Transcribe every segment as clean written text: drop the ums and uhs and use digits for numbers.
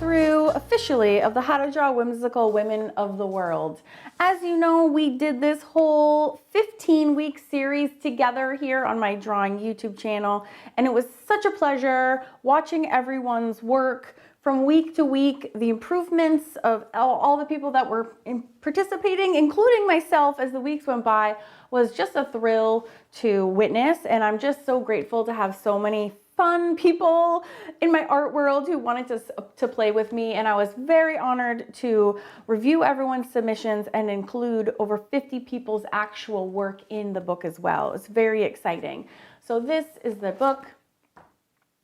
through officially of the How to Draw Whimsical Women of the World. As you know, we did this whole 15-week series together here on my drawing YouTube channel, and it was such a pleasure watching everyone's work from week to week. The improvements of all the people that were participating, including myself as the weeks went by, was just a thrill to witness, and I'm just so grateful to have so many fun people in my art world who wanted to play with me, and I was very honored to review everyone's submissions and include over 50 people's actual work in the book as well. It's very exciting. So this is the book.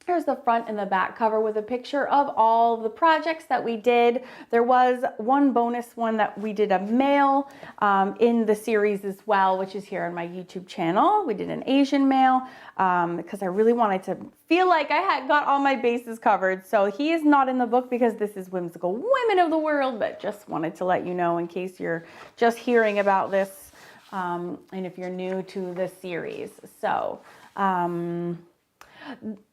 Here's the front and the back cover with a picture of all the projects that we did. There was one bonus one that we did a male in the series as well, which is here on my YouTube channel. We did an Asian male because I really wanted to feel like I had got all my bases covered. So he is not in the book because this is Whimsical Women of the World, but just wanted to let you know in case you're just hearing about this and if you're new to the series. So,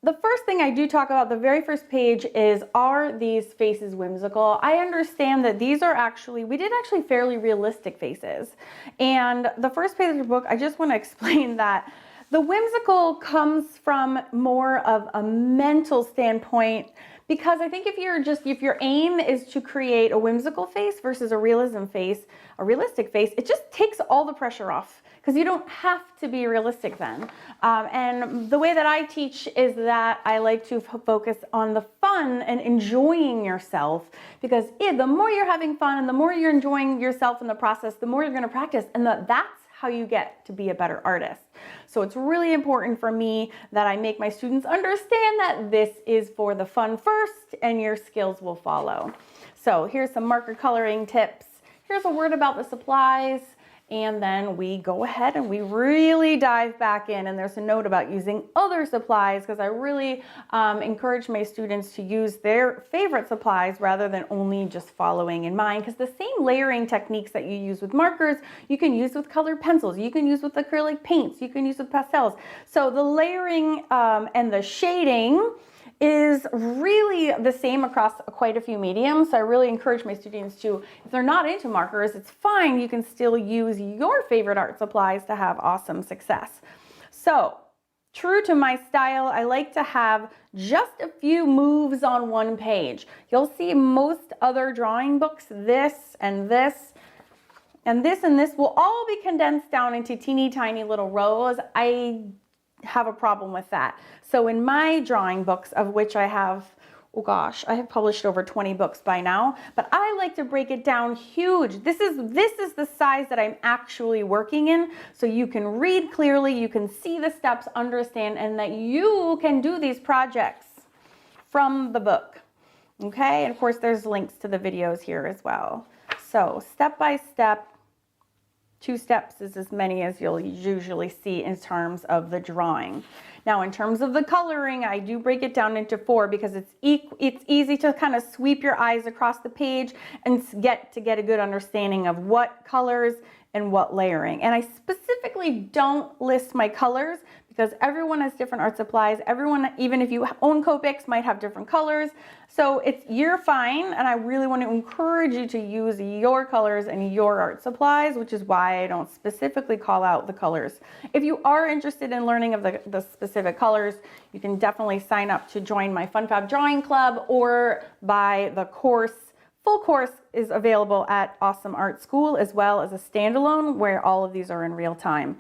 the first thing I do talk about, the very first page, is, are these faces whimsical? I understand that these are actually, we did actually fairly realistic faces. And the first page of the book, I just want to explain that the whimsical comes from more of a mental standpoint, because I think if your aim is to create a whimsical face versus a realistic face, it just takes all the pressure off, because you don't have to be realistic then. And the way that I teach is that I like to focus on the fun and enjoying yourself, because the more you're having fun and the more you're enjoying yourself in the process, the more you're going to practice, and that's how you get to be a better artist. So it's really important for me that I make my students understand that this is for the fun first and your skills will follow. So here's some marker coloring tips. Here's a word about the supplies. And then we go ahead and we really dive back in, and there's a note about using other supplies, because I really encourage my students to use their favorite supplies rather than only just following in mine, because the same layering techniques that you use with markers, you can use with colored pencils, you can use with acrylic paints, you can use with pastels. So the layering and the shading is really the same across quite a few mediums. So I really encourage my students to, if they're not into markers, it's fine. You can still use your favorite art supplies to have awesome success. So true to my style, I like to have just a few moves on one page. You'll see most other drawing books, this and this and this and this will all be condensed down into teeny tiny little rows. I have a problem with that. So in my drawing books, of which I have, oh gosh, I have published over 20 books by now, but I like to break it down huge. This is the size that I'm actually working in, so you can read clearly, you can see the steps, understand, and that you can do these projects from the book. Okay, and of course there's links to the videos here as well. So step by step, 2 steps is as many as you'll usually see in terms of the drawing. Now, in terms of the coloring, I do break it down into 4 because it's easy to kind of sweep your eyes across the page and get a good understanding of what colors and what layering. And I specifically don't list my colors because everyone has different art supplies. Everyone, even if you own Copics, might have different colors. So you're fine, and I really want to encourage you to use your colors and your art supplies, which is why I don't specifically call out the colors. If you are interested in learning of the specific colors, you can definitely sign up to join my Fun Fab Drawing Club or buy the course. Full course is available at Awesome Art School, as well as a standalone where all of these are in real time.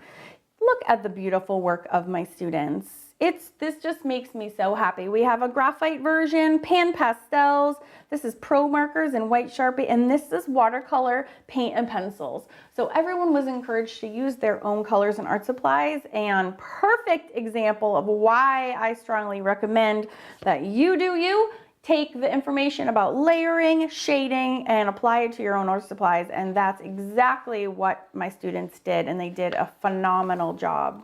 Look at the beautiful work of my students. This just makes me so happy. We have a graphite version, pan pastels. This is pro markers and white Sharpie, and this is watercolor paint and pencils. So everyone was encouraged to use their own colors and art supplies, and perfect example of why I strongly recommend that you do you. Take the information about layering, shading, and apply it to your own art supplies. And that's exactly what my students did, and they did a phenomenal job.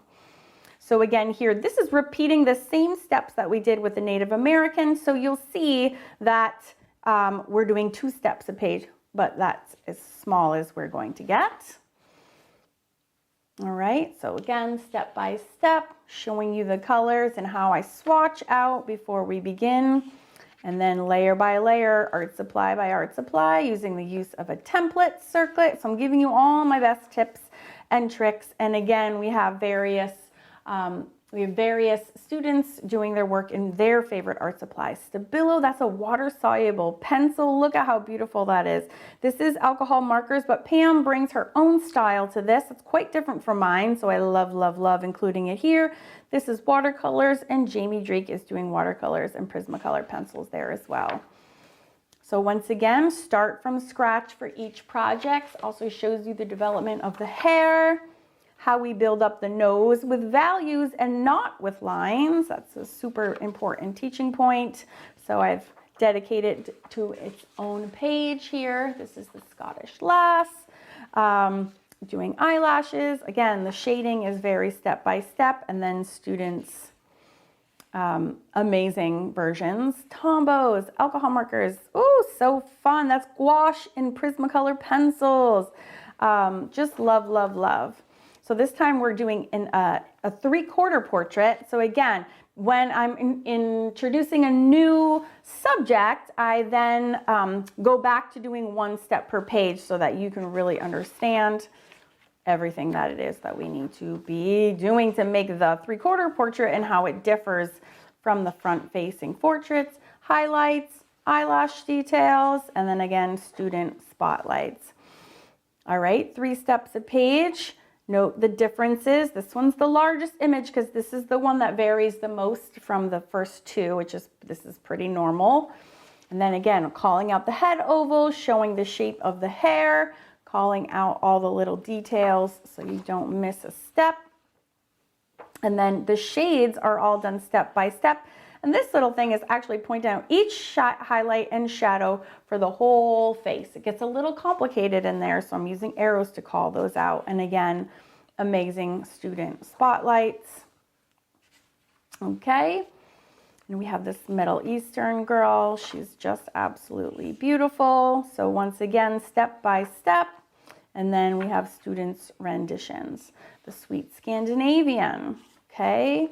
So again here, this is repeating the same steps that we did with the Native Americans. So you'll see that we're doing 2 steps a page, but that's as small as we're going to get. All right, so again, step by step, showing you the colors and how I swatch out before we begin. And then layer by layer, art supply by art supply, using the use of a template circlet. So I'm giving you all my best tips and tricks. And again, we have various students doing their work in their favorite art supplies. Stabilo, that's a water-soluble pencil. Look at how beautiful that is. This is alcohol markers, but Pam brings her own style to this. It's quite different from mine, so I love, love, love including it here. This is watercolors, and Jamie Drake is doing watercolors and Prismacolor pencils there as well. So once again, start from scratch for each project. Also shows you the development of the hair, how we build up the nose with values and not with lines. That's a super important teaching point. So I've dedicated to its own page here. This is the Scottish lass. Doing eyelashes. Again, the shading is very step by step, and then students' amazing versions. Tombos, alcohol markers. Oh, so fun. That's gouache and Prismacolor pencils. Just love, love, love. So this time we're doing a 3/4 portrait. So again, when I'm introducing a new subject, I then go back to doing 1 step per page so that you can really understand everything that it is that we need to be doing to make the 3/4 portrait and how it differs from the front-facing portraits, highlights, eyelash details, and then again, student spotlights. All right, 3 steps a page. Note the differences. This one's the largest image because this is the one that varies the most from the first 2, this is pretty normal. And then again, calling out the head oval, showing the shape of the hair, calling out all the little details so you don't miss a step. And then the shades are all done step by step. And this little thing is actually pointing out each highlight and shadow for the whole face. It gets a little complicated in there, so I'm using arrows to call those out. And again, amazing student spotlights. Okay, and we have this Middle Eastern girl. She's just absolutely beautiful. So once again, step by step. And then we have students' renditions. The Sweet Scandinavian, okay?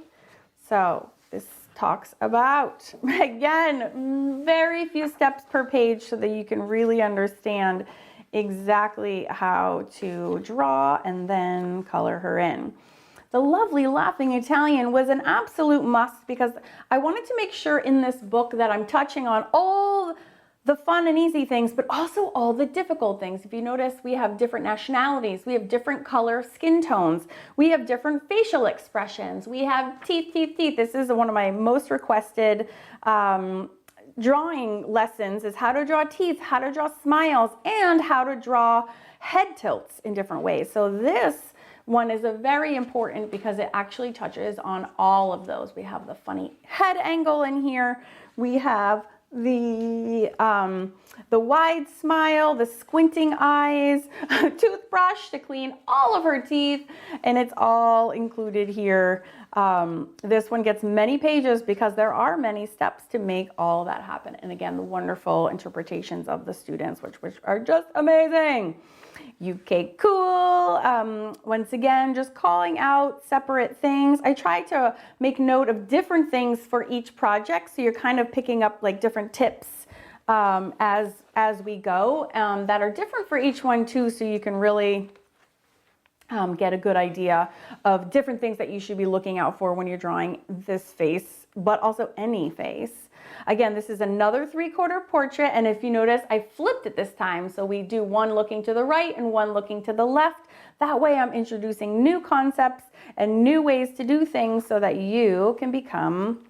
So this talks about, again, very few steps per page so that you can really understand exactly how to draw and then color her in. The Lovely Laughing Italian was an absolute must because I wanted to make sure in this book that I'm touching on all the fun and easy things, but also all the difficult things. If you notice, we have different nationalities, we have different color skin tones, we have different facial expressions, we have teeth, teeth, teeth. This is one of my most requested drawing lessons, is how to draw teeth, how to draw smiles, and how to draw head tilts in different ways. So this one is a very important because it actually touches on all of those. We have the funny head angle in here, we have the wide smile, the squinting eyes, toothbrush to clean all of her teeth, and it's all included here. This one gets many pages because there are many steps to make all that happen. And again, the wonderful interpretations of the students, which are just amazing. UK Cool, once again, just calling out separate things. I try to make note of different things for each project, so you're kind of picking up like different tips as we go that are different for each one too, so you can really get a good idea of different things that you should be looking out for when you're drawing this face, but also any face. Again, this is another 3/4 portrait, and if you notice, I flipped it this time. So we do one looking to the right and one looking to the left. That way I'm introducing new concepts and new ways to do things so that you can become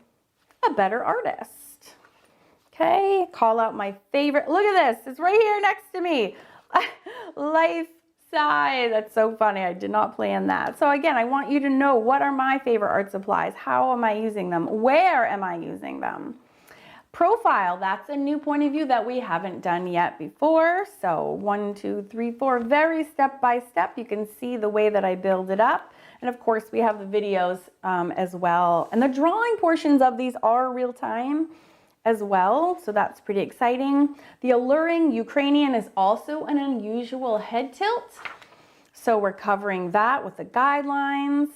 a better artist. Okay, call out my favorite. Look at this, it's right here next to me. Life size, that's so funny, I did not plan that. So again, I want you to know what are my favorite art supplies, how am I using them, where am I using them? Profile, that's a new point of view that we haven't done yet before. So 1, 2, 3, 4, very step by step. You can see the way that I build it up. And of course we have the videos as well. And the drawing portions of these are real time as well. So that's pretty exciting. The Alluring Ukrainian is also an unusual head tilt. So we're covering that with the guidelines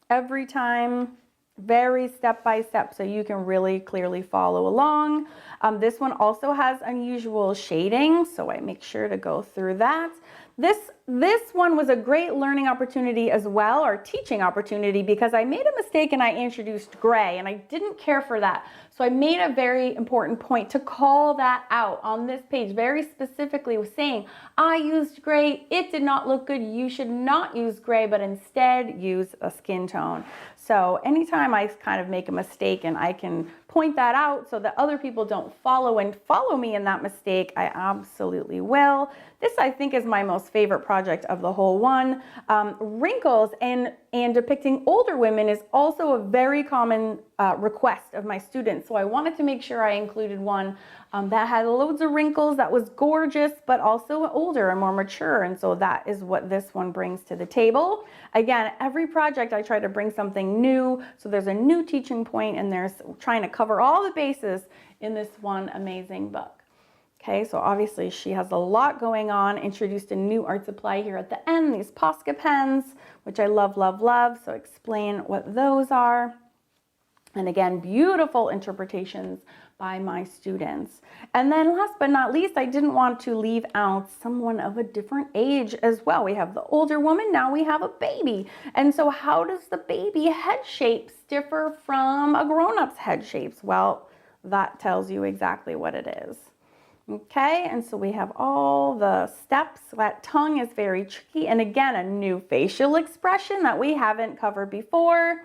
every time. very step by step, so you can really clearly follow along. This one also has unusual shading, so I make sure to go through that. This one was a great learning opportunity as well, or teaching opportunity, because I made a mistake and I introduced gray, and I didn't care for that. So I made a very important point to call that out on this page, very specifically with saying, I used gray, it did not look good, you should not use gray, but instead use a skin tone. So anytime I kind of make a mistake and I can point that out so that other people don't follow me in that mistake, I absolutely will. This, I think, is my most favorite project of the whole one. Wrinkles and depicting older women is also a very common request of my students. So I wanted to make sure I included one that had loads of wrinkles, that was gorgeous, but also older and more mature. And so that is what this one brings to the table. Again, every project I try to bring something new. So there's a new teaching point, and there's trying to cover all the bases in this one amazing book. Okay, so obviously she has a lot going on. Introduced a new art supply here at the end, these Posca pens, which I love, love, love. So explain what those are. And again, beautiful interpretations by my students. And then last but not least, I didn't want to leave out someone of a different age as well. We have the older woman, now we have a baby. And so how does the baby head shapes differ from a grown-up's head shapes? Well, that tells you exactly what it is. Okay, and so we have all the steps. That tongue is very tricky. And again, a new facial expression that we haven't covered before.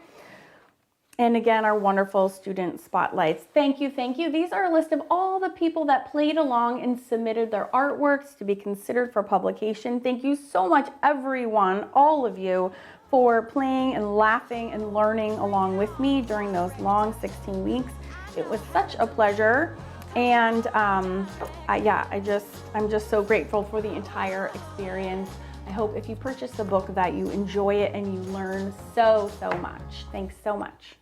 And again, our wonderful student spotlights. Thank you, thank you. These are a list of all the people that played along and submitted their artworks to be considered for publication. Thank you so much, everyone, all of you, for playing and laughing and learning along with me during those long 16 weeks. It was such a pleasure. And I'm just so grateful for the entire experience. I hope if you purchase the book that you enjoy it and you learn so much. Thanks so much.